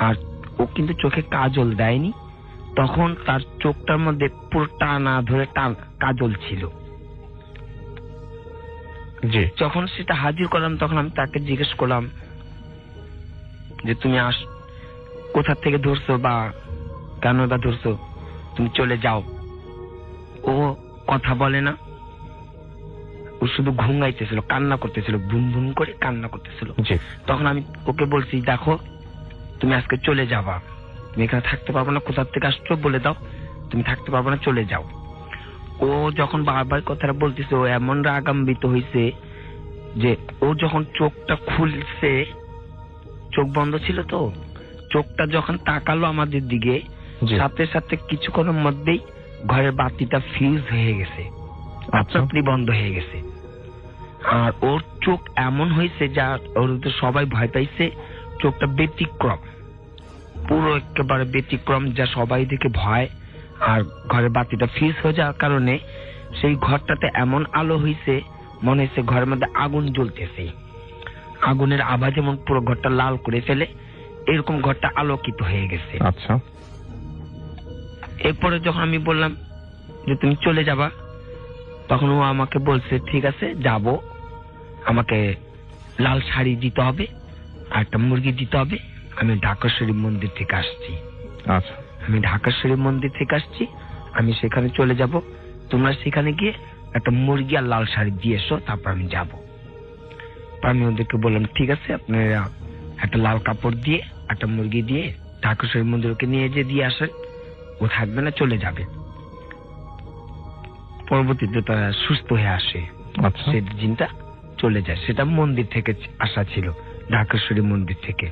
আর ও কিন্তু চোখে কাজল দেয়নি, তখন তার চোখটার মধ্যে পুরো টানা ধরে কাজল ছিল। যখন সেটা হাজির করলাম, তখন আমি তাকে জিজ্ঞেস করলাম যে তুমি কোথা থেকে ধরছো বা কেন বা ধরছো, তুমি চলে যাও। ও কথা বলে না, ও শুধু ঘুমাইতেছিল, কান্না করতেছিল, বুম বুম করে কান্না করতেছিল। তখন আমি ওকে বলছি, দেখো তুমি আজকে চলে যাবা, তুমি এখানে থাকতে পারবো না, কোথা থেকে আসছো বলে দাও, তুমি থাকতে পারবো না, চলে যাও। ও যখন বারবার কথাটা বলতেছে, ও এমন রাগান্বিত হয়েছে যে ও যখন চোখটা খুলছে, চোখ বন্ধ ছিল তো, চোখটা যখন তাকালো আমাদের দিকে, সাথে সাথে কিছুক্ষণের মধ্যেই ঘরের বাতিটা ফিউজ হয়ে গেছে, আপনি বন্ধ হয়ে গেছে। আর ওর চোখ এমন হয়েছে যা ওর সবাই ভয় পাইছে, চোখটা ব্যতিক্রম, পুরো একেবারে ব্যতিক্রম, যা সবাই দেখে ভয়। আর ঘরের বাতিটা ফিউজ হয়ে যাওয়ার কারণে সেই ঘরটাতে এমন আলো হয়েছে, মনে হচ্ছে ঘরের মধ্যে আগুন জ্বলতেছে, আগুনের আভা যেমন পুরো ঘরটা লাল করে ফেলে, এরকম ঘরটা আলোকিত হয়ে গেছে। আচ্ছা। এরপরে যখন আমি বললাম যে তুমি চলে যাবা, তখন ও আমাকে বলছে ঠিক আছে যাব, আমাকে লাল শাড়ি দিতে হবে আর একটা মুরগি দিতে হবে, আমি ঢাকেশ্বরী মন্দির থেকে আসছি। আচ্ছা। আমি ঢাকেশ্বরী মন্দির থেকে আসছি, আমি সেখানে চলে যাব, তোমরা সেখানে গিয়ে একটা মুরগি আর লাল শাড়ি দিয়ে এসো, তারপর আমি যাব। আমি ওদেরকে বললাম ঠিক আছে, আপনারা একটা লাল কাপড় দিয়ে একটা মুরগি দিয়ে ঢাকেশ্বরী মন্দিরকে নিয়ে দিয়ে আসেন। ও থাকবে না, চলে যাবে। পরবর্তীতে তারা সুস্থ হয়ে আসে। আচ্ছা, সেই জিনটা চলে যায়। সেটা মন্দির থেকে আসা ছিল, ঢাকেশ্বরী মন্দির থেকে।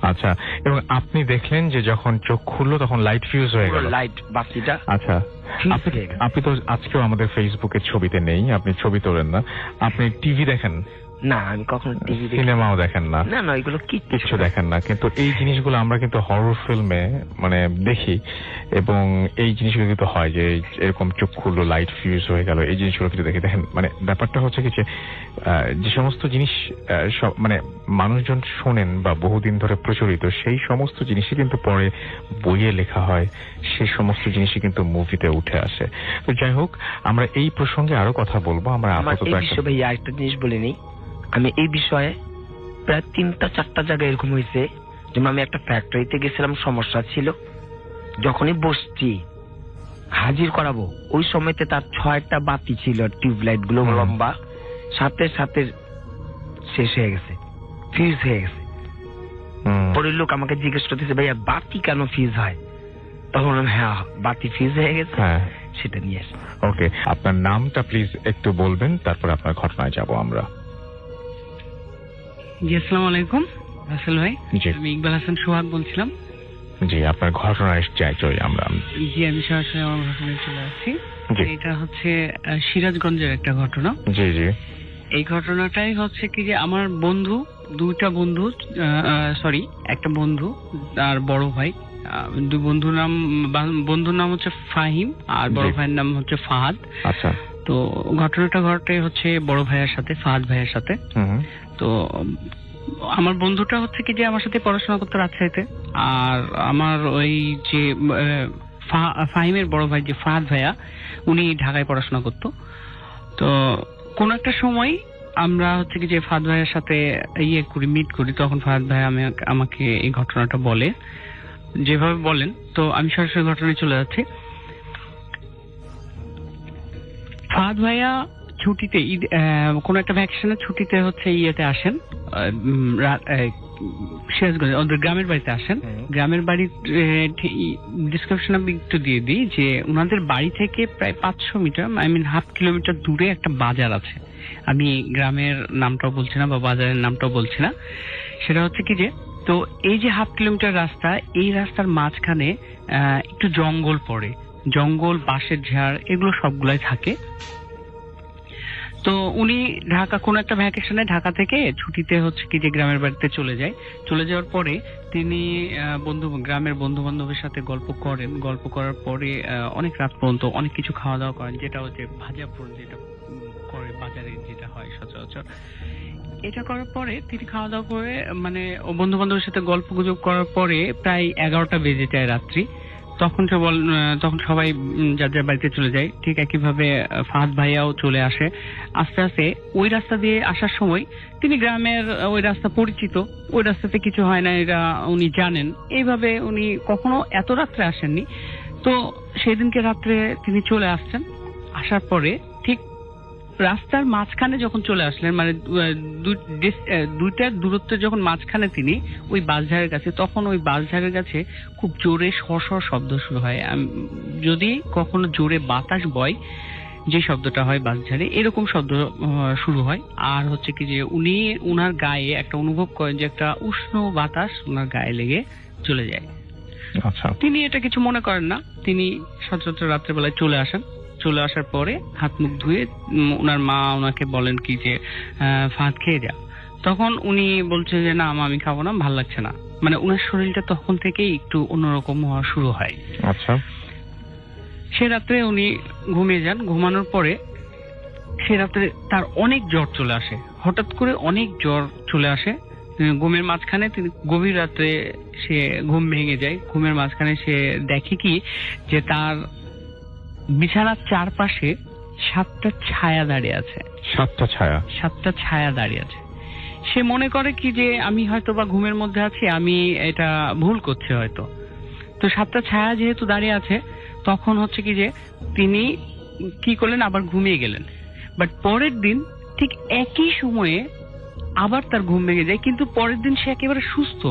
আচ্ছা, এবং আপনি দেখলেন যে যখন চোখ খুললো তখন লাইট ফিউজ হয়ে গেল, লাইট বাতিটা। আচ্ছা, আপনি তো আজকেও আমাদের ফেসবুকের ছবিতে নেই, আপনি ছবি তোলেন না, আপনি টিভি দেখেন না? আমি কখনো টিভি সিনেমাও দেখেন না? না না, এগুলো কিচ্ছু দেখেন না। কিন্তু এই জিনিসগুলো আমরা কিন্তু হরর ফিল্মে মানে দেখি, এবং এই জিনিসগুলো কিন্তু হয় যে এরকম চোখ খুললো, লাইট ফিউজ হয়ে গেল, এই জিনিসগুলো কিন্তু দেখে। দেখেন মানে ব্যাপারটা হচ্ছে কি যে সমস্ত জিনিস সব মানে মানুষজন শোনেন বা বহুদিন ধরে প্রচলিত, সেই সমস্ত জিনিসই কিন্তু পরে বইয়ে লেখা হয়, সেই সমস্ত জিনিসই কিন্তু মুভিতে উঠে আসে। তো যাই হোক, আমরা এই প্রসঙ্গে আরো কথা বলবো। আমরা আপাতত ভাইয়া একটা জিনিস বলে নিই, আমি এই বিষয়ে প্রায় 3-4টা জায়গায় এরকম হয়েছে। যেমন আমি একটা ফ্যাক্টরিতে গেছিলাম, সমস্যা ছিল, যখনই বসছি হাজির করাবো ওই সময়তে তার 6টা বাতি ছিল, টিউবলাইট গুলো লম্বা, সাথে সাথে শেষ হয়ে গেছে, ফিউজ হয়ে গেছে। পরের লোক আমাকে জিজ্ঞেস করতেছে, ভাইয়া বাতি কেন ফিউজ হয়? তখন হ্যাঁ, বাতি ফিউজ হয়ে গেছে, সেটা নিয়ে আসে। ওকে, আপনার নামটা প্লিজ একটু বলবেন, তারপর আপনার ঘটনায় যাব আমরা। জি, আসসালামু আলাইকুম রাসেল ভাই। আমি ইকবাল হাসান সোহাগ বলছিলাম। জি, আপনার ঘটনায় চাই আমরা। জি, আমি সরাসরি আমার ঘটনায় চলে আসছি। এটা হচ্ছে সিরাজগঞ্জের একটা ঘটনা। জি জি। এই ঘটনাটাই হচ্ছে কি যে আমার বন্ধু, একটা বন্ধু আর বড় ভাই, দুই বন্ধুর নাম হচ্ছে ফাহিম, আর বড় ভাইয়ের নাম হচ্ছে ফাহাদ। আচ্ছা। তো ঘটনাটা ঘটে হচ্ছে বড় ভাইয়ের সাথে, ফাহাদ ভাইয়ের সাথে। তো আমার বন্ধুটা হচ্ছে কি যে আমার সাথে পড়াশোনা করতো রাজশাহীতে, আর আমার ওই যে ফাহিমের বড় ভাই যে ফাহাদ ভাইয়া, উনি ঢাকায় পড়াশোনা করতো। তো কোন একটা সময় আমরা হচ্ছে কি যে ফাহাদ ভাইয়ের সাথে মিট করি, তখন ফাহাদ ভাই আমাকে এই ঘটনাটা বলে, যেভাবে বলেন। তো আমি সরাসরি ঘটনায় চলে যাচ্ছি। ফাহাদ ভাইয়া ছুটিতে, কোন একটা ভ্যাকেশনের ছুটিতে হচ্ছে ইয়েতে আসেন, সিরাজগঞ্জে ওদের গ্রামের বাড়িতে আসেন। গ্রামের বাড়ির ডিসক্রিপশন আমি একটু দিয়ে দিই যে ওনাদের বাড়ি থেকে প্রায় 500 মিটার, হাফ কিলোমিটার দূরে একটা বাজার আছে। আমি গ্রামের নামটাও বলছি না বা বাজারের নামটাও বলছি না। সেটা হচ্ছে কি যে, তো এই যে হাফ কিলোমিটার রাস্তা, এই রাস্তার মাঝখানে একটু জঙ্গল পড়ে, জঙ্গল, বাঁশের ঝাড়, এগুলো সবগুলাই থাকে। তো উনি কোন একটা ভ্যাকেশনে ঢাকা থেকে ছুটিতে হচ্ছে কি যে গ্রামের বাড়িতে চলে যাওয়ার পরে তিনি গ্রামের বন্ধু বান্ধবের সাথে গল্প করার পরে অনেক রাত পর্যন্ত অনেক কিছু খাওয়া দাওয়া করেন, যেটা হচ্ছে ভাজা পোড়া, যেটা করে বাজারে যেটা হয় সচরাচর। এটা করার পরে তিনি খাওয়া দাওয়া করে মানে বন্ধু বান্ধবের সাথে গল্প গুজব করার পরে প্রায় 11টা বেজে যায় রাত্রি। তখন সবাই যার যার বাড়িতে চলে যায়। ঠিক একইভাবে ফাহাদ ভাইয়াও চলে আসে। আস্তে আস্তে ওই রাস্তা দিয়ে আসার সময় তিনি গ্রামের ওই রাস্তা পরিচিত, ওই রাস্তাতে কিছু হয় না এটা উনি জানেন। এইভাবে উনি কখনো এত রাত্রে আসেননি। তো সেদিনকে রাত্রে তিনি চলে আসছেন। আসার পরে ঠিক রাস্তার মাঝখানে যখন চলে আসলেন, মানে দুইটার দূরত্বে যখন মাঝখানে তিনি ওই বাঁশঝাড়ের কাছে, তখন ওই বাঁশঝাড়ের কাছে খুব জোরে সর শব্দ শুরু হয়। যদি কখনো জোরে বাতাস বয় যে শব্দটা হয় বাঁশঝাড়ে, এরকম শব্দ শুরু হয়। আর হচ্ছে কি যে উনি উনার গায়ে একটা অনুভব করেন যে একটা উষ্ণ বাতাস উনার গায়ে লেগে চলে যায়। আচ্ছা। তিনি এটা কিছু মনে করেন না। তিনি সচরাচর রাত্রেবেলায় চলে আসেন। চলে আসার পরে হাত মুখ ধুয়ে ওনার মা ওনাকে বলেন কি যে ভাত খেয়ে যা। তখন উনি বলছে যে না আমি খাবো না, ভাল লাগছে না। মানে ওনার শরীরটা তখন থেকেই একটু অন্যরকম হওয়া শুরু হয়। আচ্ছা। সে রাত্রে উনি ঘুমিয়ে যান। ঘুমানোর পরে সে রাত্রে তার অনেক জ্বর চলে আসে, হঠাৎ করে অনেক জ্বর চলে আসে। ঘুমের মাঝখানে তিনি গভীর রাত্রে সে ঘুম ভেঙে যায়। ঘুমের মাঝখানে সে দেখে কি যে তার বিছানার চারপাশে 7টা ছায়া দাঁড়িয়ে আছে। 7টা ছায়া দাঁড়িয়ে আছে। সে মনে করে কি যে আমি হয়তো বা ঘুমের মধ্যে আছি, আমি এটা ভুল করছি হয়তো। তো 7টা ছায়া যেহেতু দাঁড়িয়ে আছে, তখন হচ্ছে কি যে তিনি কি করলেন, আবার ঘুমিয়ে গেলেন। বাট পরের দিন ঠিক একই সময়ে আবার তার ঘুম ভেঙে যায়, কিন্তু পরের দিন সে একেবারে সুস্থ,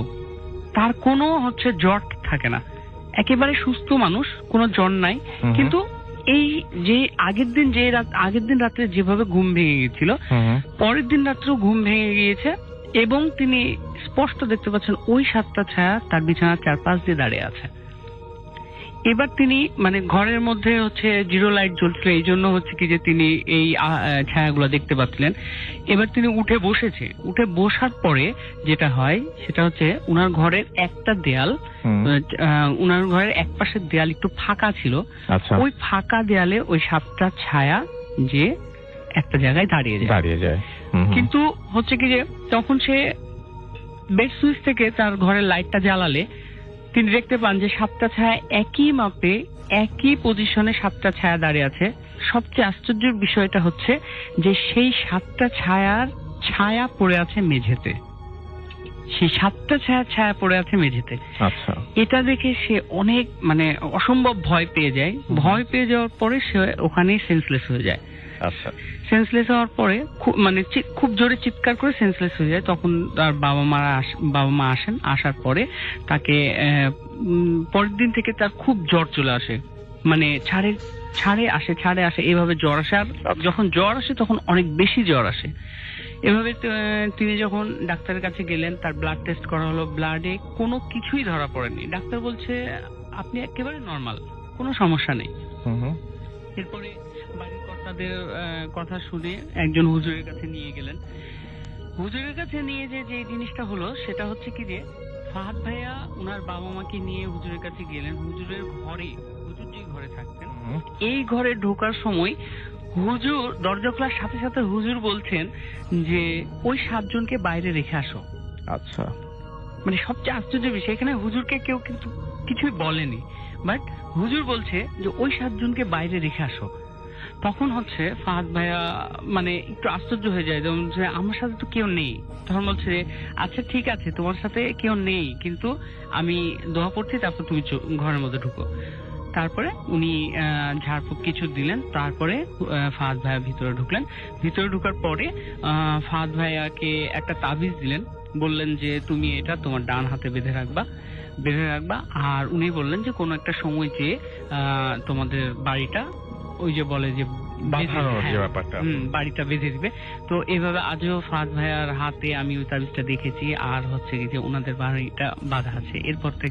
তার কোনো জ্বর থাকে না। একেবারে সুস্থ মানুষ, কোনো জ্বর নাই, কিন্তু এই যে আগের দিন রাত্রে যেভাবে ঘুম ভেঙে গিয়েছিল, পরের দিন রাত্রেও ঘুম ভেঙে গিয়েছে এবং তিনি স্পষ্ট দেখতে পাচ্ছেন ওই 7টা ছায়া তার বিছানার চারপাশ দিয়ে দাঁড়িয়ে আছে। এবার তিনি মানে ঘরের মধ্যে হচ্ছে জিরো লাইট জ্বলছিল, এই জন্য হচ্ছে কি যে তিনি এই ছায়াগুলো দেখতে পাচ্ছিলেন। এবার তিনি উঠে বসার পরে যেটা হয় সেটা হচ্ছে উনার ঘরের একটা দেয়াল, উনার ঘরের এক পাশের দেয়াল একটু ফাঁকা ছিল, ওই ফাঁকা দেয়ালে ওই 7টা ছায়া যে একটা জায়গায় দাঁড়িয়ে যায়। কিন্তু হচ্ছে কি যে তখন সে বেড সুইচ থেকে তার ঘরের লাইটটা জ্বালালে তিনি দেখতে পান যে 7টা ছায়া একই মাপে একই পজিশনে 7টা ছায়া দাঁড়িয়ে আছে। সবচেয়ে আশ্চর্যের বিষয়টা হচ্ছে যে সেই 7টা ছায়া পড়ে আছে মেঝেতে, সেই 7টা ছায়া পড়ে আছে মেঝেতে। আচ্ছা, এটা দেখে সে অনেক মানে অসম্ভব ভয় পেয়ে যায়। ভয় পেয়ে যাওয়ার পরে সে ওখানেই সেন্সলেস হয়ে যায়। আচ্ছা, সেন্সলেস হওয়ার পরে খুব জোরে চিৎকার করে সেন্সলেস হয়ে যায়। তখন তার বাবা মা আসেন, আসার পরে তাকে পরের দিন থেকে তার খুব জ্বর চলে আসে, মানে ছাড়ে আসে এভাবে জ্বর আসে। আর যখন জ্বর আসে তখন অনেক বেশি জ্বর আসে। এভাবে তিনি যখন ডাক্তারের কাছে গেলেন, তার ব্লাড টেস্ট করা হলো, ব্লাডে কোনো কিছুই ধরা পড়েনি। ডাক্তার বলছে আপনি একেবারে নর্মাল, কোনো সমস্যা নেই। এরপরে বাড়ির কর্তাদের কথা শুনে একজন হুজুরের কাছে নিয়ে গেলেন। হুজুরের কাছে নিয়ে যে জিনিসটা হলো সেটা হচ্ছে কি যে ফাহাদ ভাইয়া উনার বাবা মাকে নিয়ে হুজুরের কাছে গেলেন। হুজুর যে ঘরে থাকতেন, এই ঘরে ঢোকার সময় হুজুর দরজা খোলার সাথে সাথে হুজুর বলছেন যে ওই 7 জনকে বাইরে রেখে আসো। আচ্ছা, মানে সবচেয়ে আশ্চর্যের বিষয় এখানে হুজুরকে কেউ কিন্তু কিছুই বলেনি, বাট হুজুর বলছে যে ওই 7 জনকে বাইরে রেখে আসো। তখন হচ্ছে ফাহাদ ভাইয়া মানে একটু আশ্চর্য হয়ে যায়, যেমন যে আমার সাথে তো কেউ নেই। তখন বলছে আচ্ছা ঠিক আছে, তোমার সাথে কেউ নেই, কিন্তু আমি দোয়া পড়ছি, তারপর তুমি ঘরের মধ্যে ঢুকো। তারপরে উনি ঝাড়ফুঁক কিছু দিলেন, তারপরে ফাহাদ ভাইয়া ভিতরে ঢুকলেন। ভিতরে ঢোকার পরে ফাহাদ ভাইয়াকে একটা তাবিজ দিলেন, বললেন যে তুমি এটা তোমার ডান হাতে বেঁধে রাখবা। আর উনি বললেন যে কোনো একটা সময় যে তোমাদের বাড়িটা ওই যে বলে যে বাড়িটা বেঁধে দিবে। তো এইভাবে আজও ফাহাদ ভাইয়ার হাতে আমি ওই তাবিজটা দেখেছি, আর হচ্ছে যে ওনাদের বাড়িটা বাঁধা আছে। এরপর থেকে